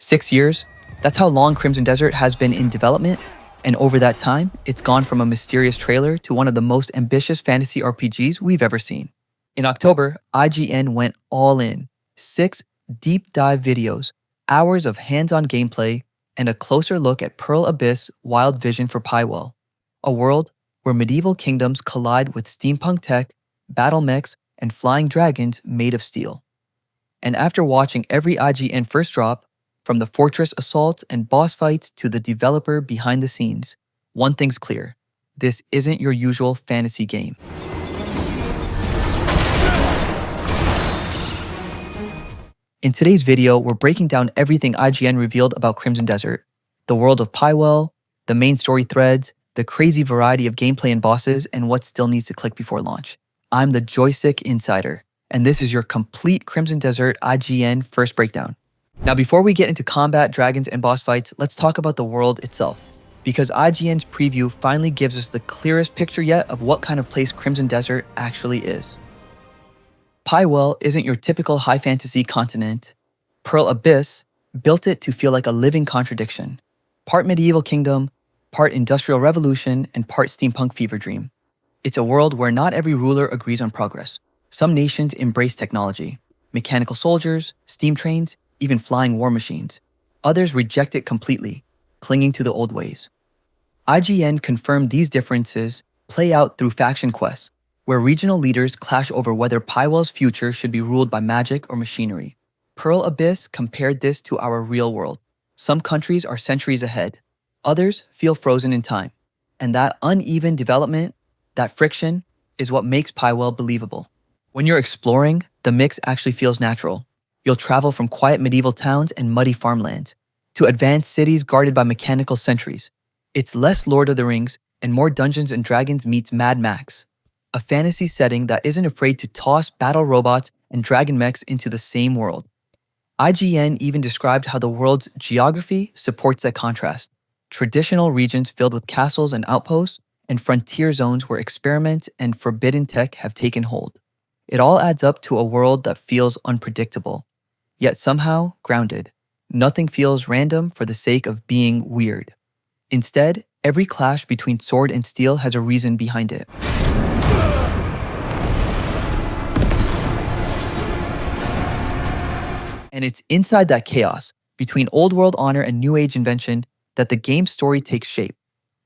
6 years? That's how long Crimson Desert has been in development, and over that time, it's gone from a mysterious trailer to one of the most ambitious fantasy RPGs we've ever seen. In October, IGN went all in. 6 deep dive videos, hours of hands-on gameplay, and a closer look at Pearl Abyss' wild vision for Pywel, a world where medieval kingdoms collide with steampunk tech, battle mechs, and flying dragons made of steel. And after watching every IGN First drop, from the fortress assaults and boss fights to the developer behind the scenes, one thing's clear: this isn't your usual fantasy game. In today's video, we're breaking down everything IGN revealed about Crimson Desert, the world of Pywel, the main story threads, the crazy variety of gameplay and bosses, and what still needs to click before launch. I'm the Joystick Insider, and this is your complete Crimson Desert IGN First Breakdown. Now, before we get into combat, dragons, and boss fights, let's talk about the world itself, because IGN's preview finally gives us the clearest picture yet of what kind of place Crimson Desert actually is. Pywel isn't your typical high fantasy continent. Pearl Abyss built it to feel like a living contradiction. Part medieval kingdom, part industrial revolution, and part steampunk fever dream. It's a world where not every ruler agrees on progress. Some nations embrace technology, mechanical soldiers, steam trains, even flying war machines. Others reject it completely, clinging to the old ways. IGN confirmed these differences play out through faction quests, where regional leaders clash over whether Pywel's future should be ruled by magic or machinery. Pearl Abyss compared this to our real world. Some countries are centuries ahead. Others feel frozen in time. And that uneven development, that friction, is what makes Pywel believable. When you're exploring, the mix actually feels natural. You'll travel from quiet medieval towns and muddy farmlands to advanced cities guarded by mechanical sentries. It's less Lord of the Rings and more Dungeons and Dragons meets Mad Max, a fantasy setting that isn't afraid to toss battle robots and dragon mechs into the same world. IGN even described how the world's geography supports that contrast. Traditional regions filled with castles and outposts, and frontier zones where experiments and forbidden tech have taken hold. It all adds up to a world that feels unpredictable, yet somehow grounded. Nothing feels random for the sake of being weird. Instead, every clash between sword and steel has a reason behind it. And it's inside that chaos, between old world honor and new age invention, that the game's story takes shape.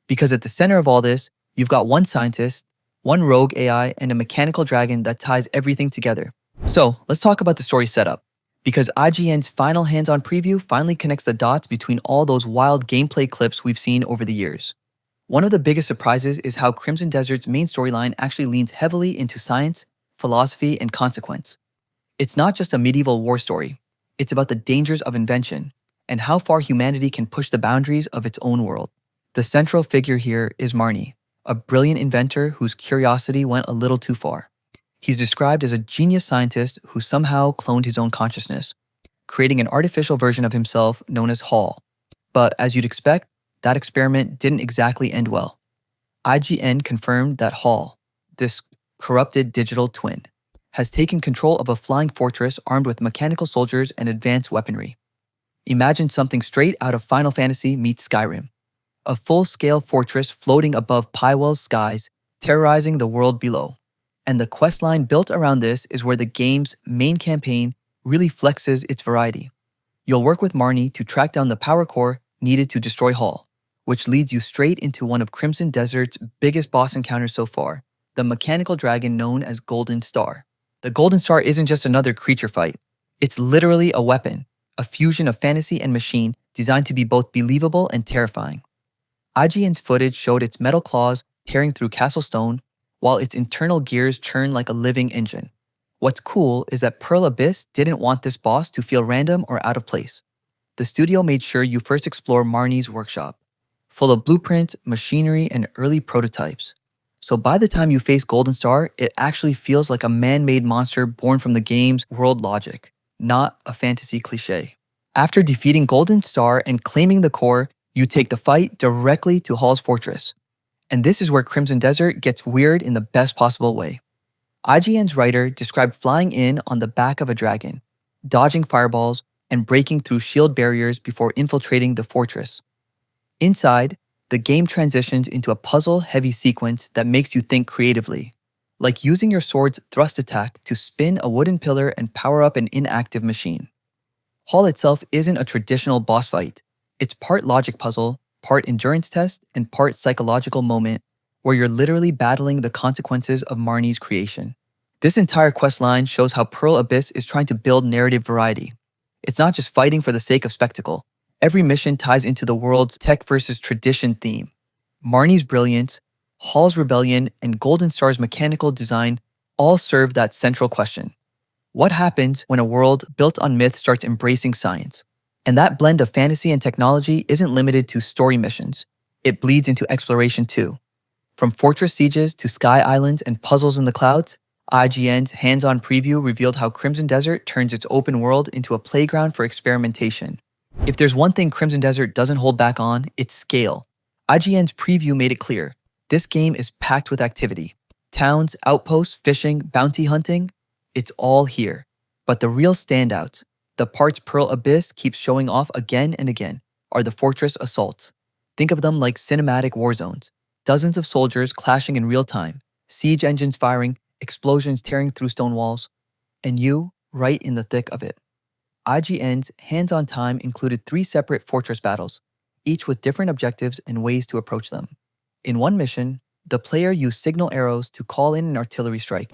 Because at the center of all this, you've got one scientist, one rogue AI, and a mechanical dragon that ties everything together. So let's talk about the story setup, because IGN's final hands-on preview finally connects the dots between all those wild gameplay clips we've seen over the years. One of the biggest surprises is how Crimson Desert's main storyline actually leans heavily into science, philosophy, and consequence. It's not just a medieval war story. It's about the dangers of invention and how far humanity can push the boundaries of its own world. The central figure here is Marnie, a brilliant inventor whose curiosity went a little too far. He's described as a genius scientist who somehow cloned his own consciousness, creating an artificial version of himself known as Hall. But as you'd expect, that experiment didn't exactly end well. IGN confirmed that Hall, this corrupted digital twin, has taken control of a flying fortress armed with mechanical soldiers and advanced weaponry. Imagine something straight out of Final Fantasy meets Skyrim. A full-scale fortress floating above Pywel's skies, terrorizing the world below. And the questline built around this is where the game's main campaign really flexes its variety. You'll work with Marnie to track down the power core needed to destroy Hall, which leads you straight into one of Crimson Desert's biggest boss encounters so far, the mechanical dragon known as Golden Star. The Golden Star isn't just another creature fight. It's literally a weapon, a fusion of fantasy and machine designed to be both believable and terrifying. IGN's footage showed its metal claws tearing through castle stone, while its internal gears churn like a living engine. What's cool is that Pearl Abyss didn't want this boss to feel random or out of place. The studio made sure you first explore Marnie's workshop, full of blueprints, machinery, and early prototypes. So by the time you face Golden Star, it actually feels like a man-made monster born from the game's world logic, not a fantasy cliche. After defeating Golden Star and claiming the core, you take the fight directly to Hall's fortress. And this is where Crimson Desert gets weird in the best possible way. IGN's writer described flying in on the back of a dragon, dodging fireballs, and breaking through shield barriers before infiltrating the fortress. Inside, the game transitions into a puzzle-heavy sequence that makes you think creatively, like using your sword's thrust attack to spin a wooden pillar and power up an inactive machine. Hall itself isn't a traditional boss fight. It's part logic puzzle, part endurance test, and part psychological moment where you're literally battling the consequences of Marnie's creation. This entire quest line shows how Pearl Abyss is trying to build narrative variety. It's not just fighting for the sake of spectacle. Every mission ties into the world's tech versus tradition theme. Marnie's brilliance, Hall's rebellion, and Golden Star's mechanical design all serve that central question. What happens when a world built on myth starts embracing science? And that blend of fantasy and technology isn't limited to story missions. It bleeds into exploration too. From fortress sieges to sky islands and puzzles in the clouds, IGN's hands-on preview revealed how Crimson Desert turns its open world into a playground for experimentation. If there's one thing Crimson Desert doesn't hold back on, it's scale. IGN's preview made it clear. This game is packed with activity. Towns, outposts, fishing, bounty hunting, it's all here. But the real standouts, the parts Pearl Abyss keeps showing off again and again, are the fortress assaults. Think of them like cinematic war zones. Dozens of soldiers clashing in real time, siege engines firing, explosions tearing through stone walls, and you right in the thick of it. IGN's hands-on time included 3 separate fortress battles, each with different objectives and ways to approach them. In one mission, the player used signal arrows to call in an artillery strike,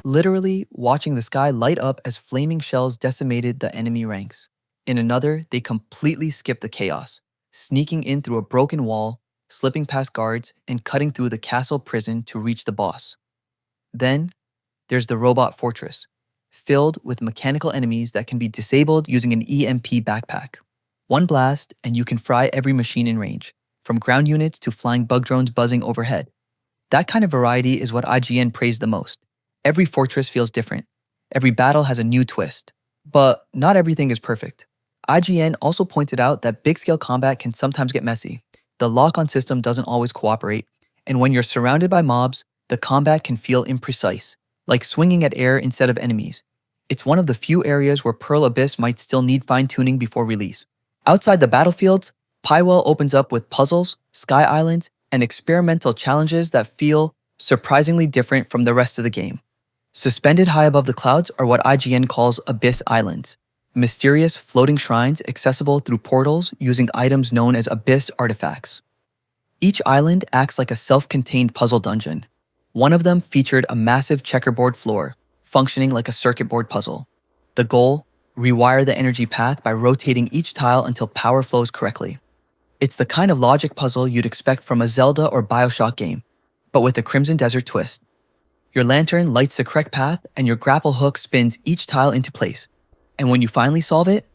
literally watching the sky light up as flaming shells decimated the enemy ranks. In another, they completely skipped the chaos, sneaking in through a broken wall, slipping past guards, and cutting through the castle prison to reach the boss. Then, there's the robot fortress, filled with mechanical enemies that can be disabled using an EMP backpack. One blast, and you can fry every machine in range, from ground units to flying bug drones buzzing overhead. That kind of variety is what IGN praised the most. Every fortress feels different. Every battle has a new twist. But not everything is perfect. IGN also pointed out that big-scale combat can sometimes get messy. The lock-on system doesn't always cooperate, and when you're surrounded by mobs, the combat can feel imprecise, like swinging at air instead of enemies. It's one of the few areas where Pearl Abyss might still need fine-tuning before release. Outside the battlefields, Pywel opens up with puzzles, sky islands, and experimental challenges that feel surprisingly different from the rest of the game. Suspended high above the clouds are what IGN calls Abyss Islands, mysterious floating shrines accessible through portals using items known as Abyss artifacts. Each island acts like a self-contained puzzle dungeon. One of them featured a massive checkerboard floor, functioning like a circuit board puzzle. The goal? Rewire the energy path by rotating each tile until power flows correctly. It's the kind of logic puzzle you'd expect from a Zelda or BioShock game, but with a Crimson Desert twist. Your lantern lights the correct path and your grapple hook spins each tile into place. And when you finally solve it,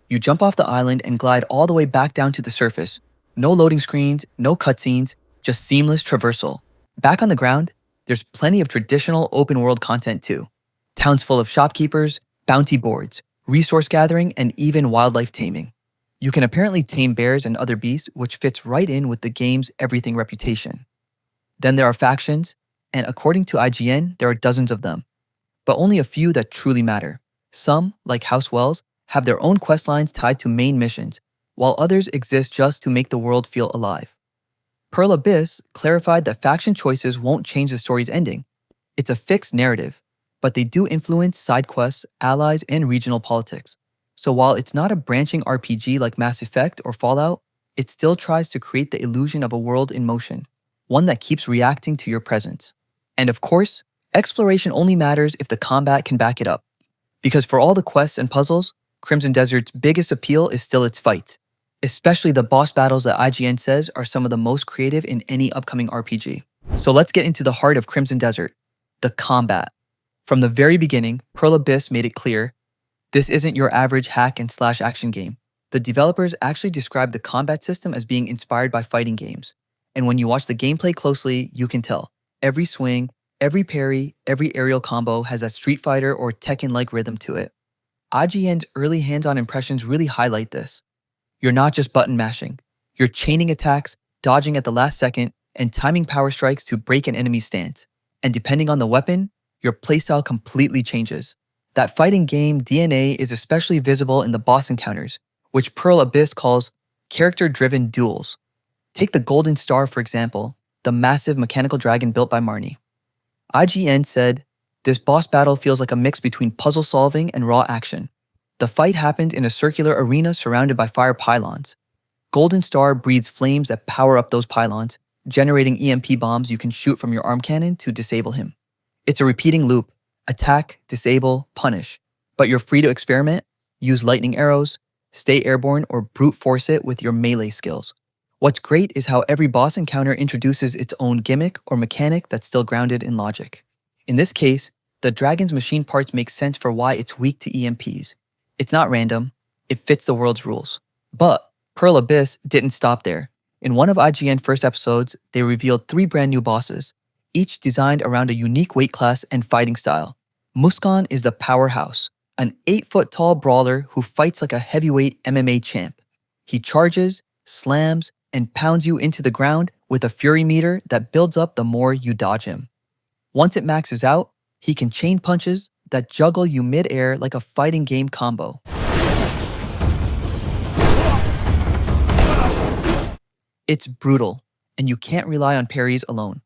you jump off the island and glide all the way back down to the surface. No loading screens, no cutscenes, just seamless traversal. Back on the ground, there's plenty of traditional open-world content too. Towns full of shopkeepers, bounty boards, resource gathering, and even wildlife taming. You can apparently tame bears and other beasts, which fits right in with the game's everything reputation. Then there are factions, and according to IGN, there are dozens of them, but only a few that truly matter. Some, like House Wells, have their own quest lines tied to main missions, while others exist just to make the world feel alive. Pearl Abyss clarified that faction choices won't change the story's ending. It's a fixed narrative, but they do influence side quests, allies, and regional politics. So while it's not a branching RPG like Mass Effect or Fallout, it still tries to create the illusion of a world in motion, one that keeps reacting to your presence. And of course, exploration only matters if the combat can back it up. Because for all the quests and puzzles, Crimson Desert's biggest appeal is still its fights, especially the boss battles that IGN says are some of the most creative in any upcoming RPG. So let's get into the heart of Crimson Desert, the combat. From the very beginning, Pearl Abyss made it clear, this isn't your average hack and slash action game. The developers actually described the combat system as being inspired by fighting games. And when you watch the gameplay closely, you can tell. Every swing, every parry, every aerial combo has that Street Fighter or Tekken-like rhythm to it. IGN's early hands-on impressions really highlight this. You're not just button mashing. You're chaining attacks, dodging at the last second, and timing power strikes to break an enemy's stance. And depending on the weapon, your playstyle completely changes. That fighting game DNA is especially visible in the boss encounters, which Pearl Abyss calls character-driven duels. Take the Golden Star, for example, the massive mechanical dragon built by Marnie. IGN said, "This boss battle feels like a mix between puzzle solving and raw action. The fight happens in a circular arena surrounded by fire pylons. Golden Star breathes flames that power up those pylons, generating EMP bombs you can shoot from your arm cannon to disable him. It's a repeating loop: attack, disable, punish. But you're free to experiment, use lightning arrows, stay airborne, or brute force it with your melee skills. What's great is how every boss encounter introduces its own gimmick or mechanic that's still grounded in logic. In this case, the dragon's machine parts make sense for why it's weak to EMPs. It's not random, it fits the world's rules. But Pearl Abyss didn't stop there. In one of IGN First episodes, they revealed 3 brand new bosses, each designed around a unique weight class and fighting style. Muskan is the powerhouse, an 8-foot-tall brawler who fights like a heavyweight MMA champ. He charges, slams, and pounds you into the ground with a fury meter that builds up the more you dodge him. Once it maxes out, he can chain punches that juggle you mid-air like a fighting game combo. It's brutal, and you can't rely on parries alone.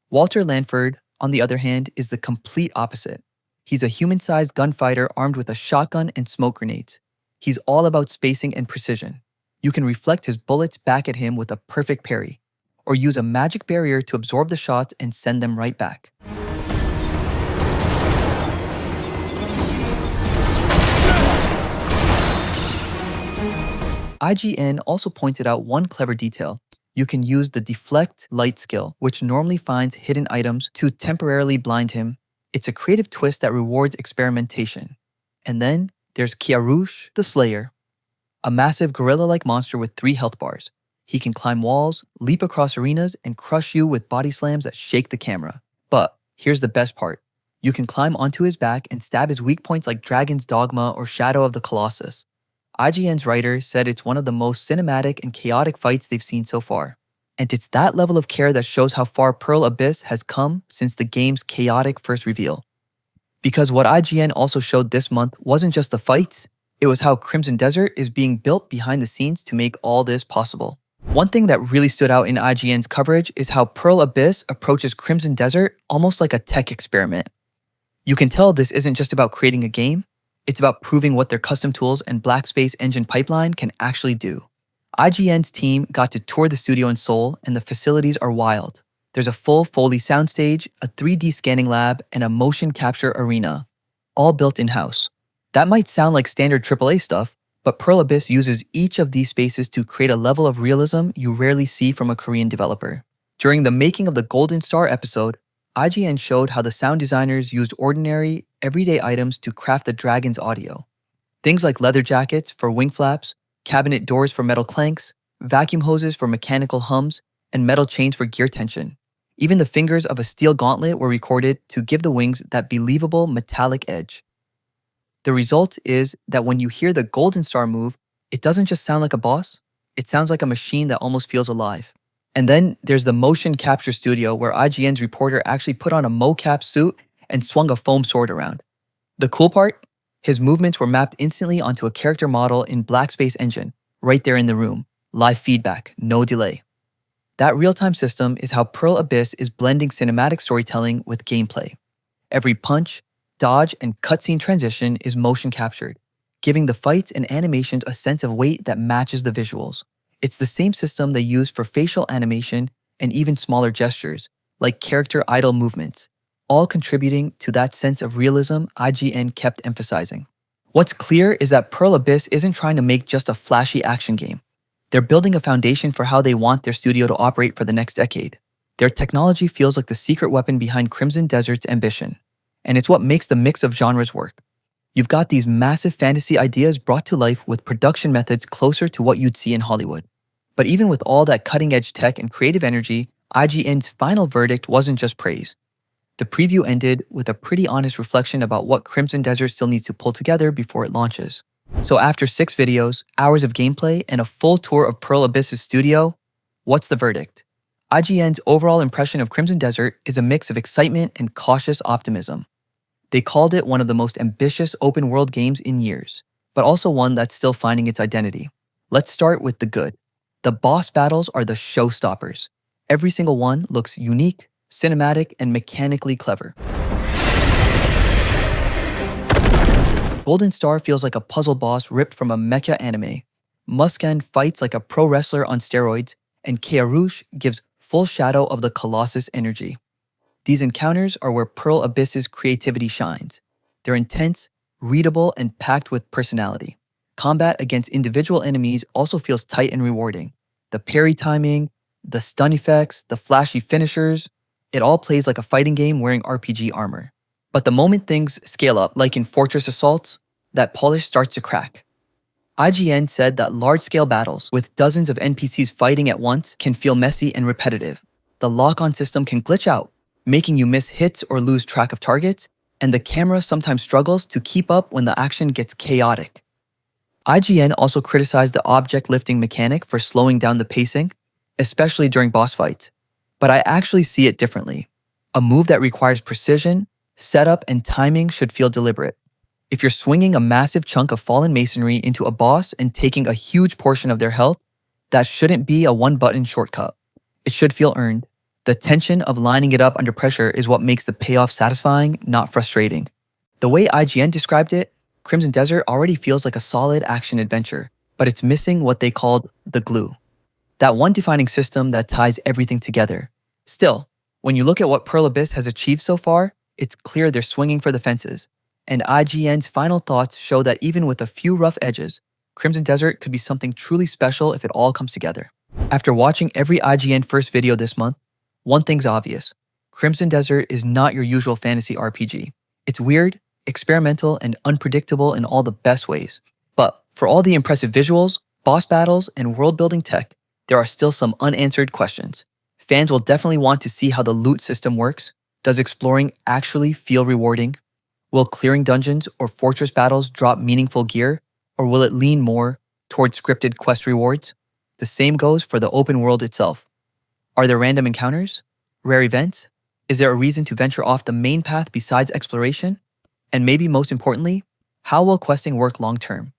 Walter Lanford, on the other hand, is the complete opposite. He's a human-sized gunfighter armed with a shotgun and smoke grenades. He's all about spacing and precision. You can reflect his bullets back at him with a perfect parry, or use a magic barrier to absorb the shots and send them right back. IGN also pointed out one clever detail. You can use the deflect light skill, which normally finds hidden items, to temporarily blind him. It's a creative twist that rewards experimentation. And then there's Kiarush the Slayer, a massive gorilla-like monster with 3 health bars. He can climb walls, leap across arenas, and crush you with body slams that shake the camera. But here's the best part. You can climb onto his back and stab his weak points like Dragon's Dogma or Shadow of the Colossus. IGN's writer said it's one of the most cinematic and chaotic fights they've seen so far. And it's that level of care that shows how far Pearl Abyss has come since the game's chaotic first reveal. Because what IGN also showed this month wasn't just the fights, it was how Crimson Desert is being built behind the scenes to make all this possible. One thing that really stood out in IGN's coverage is how Pearl Abyss approaches Crimson Desert almost like a tech experiment. You can tell this isn't just about creating a game, it's about proving what their custom tools and BlackSpace Engine pipeline can actually do. IGN's team got to tour the studio in Seoul, and the facilities are wild. There's a full Foley soundstage, a 3D scanning lab, and a motion capture arena, all built in-house. That might sound like standard AAA stuff, but Pearl Abyss uses each of these spaces to create a level of realism you rarely see from a Korean developer. During the making of the Golden Star episode, IGN showed how the sound designers used ordinary, everyday items to craft the dragon's audio. Things like leather jackets for wing flaps, cabinet doors for metal clanks, vacuum hoses for mechanical hums, and metal chains for gear tension. Even the fingers of a steel gauntlet were recorded to give the wings that believable metallic edge. The result is that when you hear the Golden Star move, it doesn't just sound like a boss, it sounds like a machine that almost feels alive. And then there's the motion capture studio where IGN's reporter actually put on a mocap suit and swung a foam sword around. The cool part? His movements were mapped instantly onto a character model in BlackSpace Engine, right there in the room. Live feedback, no delay. That real-time system is how Pearl Abyss is blending cinematic storytelling with gameplay. Every punch, dodge, and cutscene transition is motion captured, giving the fights and animations a sense of weight that matches the visuals. It's the same system they use for facial animation and even smaller gestures, like character idle movements, all contributing to that sense of realism IGN kept emphasizing. What's clear is that Pearl Abyss isn't trying to make just a flashy action game. They're building a foundation for how they want their studio to operate for the next decade. Their technology feels like the secret weapon behind Crimson Desert's ambition, and it's what makes the mix of genres work. You've got these massive fantasy ideas brought to life with production methods closer to what you'd see in Hollywood. But even with all that cutting-edge tech and creative energy, IGN's final verdict wasn't just praise. The preview ended with a pretty honest reflection about what Crimson Desert still needs to pull together before it launches. So after 6 videos, hours of gameplay, and a full tour of Pearl Abyss's studio, what's the verdict? IGN's overall impression of Crimson Desert is a mix of excitement and cautious optimism. They called it one of the most ambitious open world games in years, but also one that's still finding its identity. Let's start with the good. The boss battles are the showstoppers. Every single one looks unique, cinematic, and mechanically clever. Golden Star feels like a puzzle boss ripped from a mecha anime. Muskan fights like a pro wrestler on steroids, and Kearush gives full shadow of the Colossus energy. These encounters are where Pearl Abyss's creativity shines. They're intense, readable, and packed with personality. Combat against individual enemies also feels tight and rewarding. The parry timing, the stun effects, the flashy finishers, it all plays like a fighting game wearing RPG armor. But the moment things scale up, like in Fortress Assaults, that polish starts to crack. IGN said that large-scale battles with dozens of NPCs fighting at once can feel messy and repetitive. The lock-on system can glitch out, making you miss hits or lose track of targets, and the camera sometimes struggles to keep up when the action gets chaotic. IGN also criticized the object lifting mechanic for slowing down the pacing, especially during boss fights. But I actually see it differently. A move that requires precision, setup, and timing should feel deliberate. If you're swinging a massive chunk of fallen masonry into a boss and taking a huge portion of their health, that shouldn't be a one-button shortcut. It should feel earned. The tension of lining it up under pressure is what makes the payoff satisfying, not frustrating. The way IGN described it, Crimson Desert already feels like a solid action adventure, but it's missing what they called the glue. That one defining system that ties everything together. Still, when you look at what Pearl Abyss has achieved so far, it's clear they're swinging for the fences. And IGN's final thoughts show that even with a few rough edges, Crimson Desert could be something truly special if it all comes together. After watching every IGN First video this month, one thing's obvious. Crimson Desert is not your usual fantasy RPG. It's weird, experimental, and unpredictable in all the best ways. But for all the impressive visuals, boss battles, and world-building tech, there are still some unanswered questions. Fans will definitely want to see how the loot system works. Does exploring actually feel rewarding? Will clearing dungeons or fortress battles drop meaningful gear, or will it lean more towards scripted quest rewards? The same goes for the open world itself. Are there random encounters? Rare events? Is there a reason to venture off the main path besides exploration? And maybe most importantly, how will questing work long term?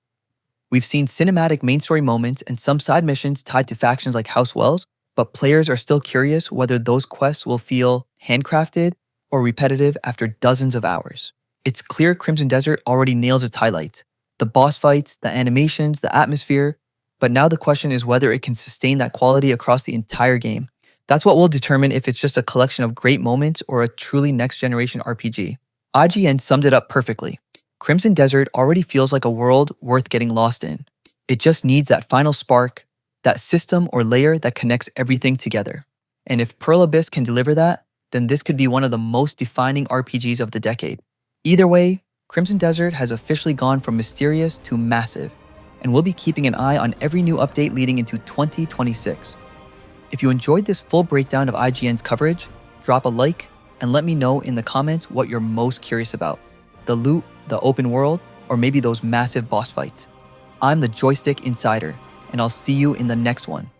We've seen cinematic main story moments and some side missions tied to factions like House Wells, but players are still curious whether those quests will feel handcrafted or repetitive after dozens of hours. It's clear Crimson Desert already nails its highlights, the boss fights, the animations, the atmosphere, but now the question is whether it can sustain that quality across the entire game. That's what will determine if it's just a collection of great moments or a truly next-generation RPG. IGN summed it up perfectly. Crimson Desert already feels like a world worth getting lost in. It just needs that final spark, that system or layer that connects everything together. And if Pearl Abyss can deliver that, then this could be one of the most defining RPGs of the decade. Either way, Crimson Desert has officially gone from mysterious to massive, and we'll be keeping an eye on every new update leading into 2026. If you enjoyed this full breakdown of IGN's coverage, drop a like and let me know in the comments what you're most curious about. The loot, the open world, or maybe those massive boss fights. I'm the Joystick Insider, and I'll see you in the next one.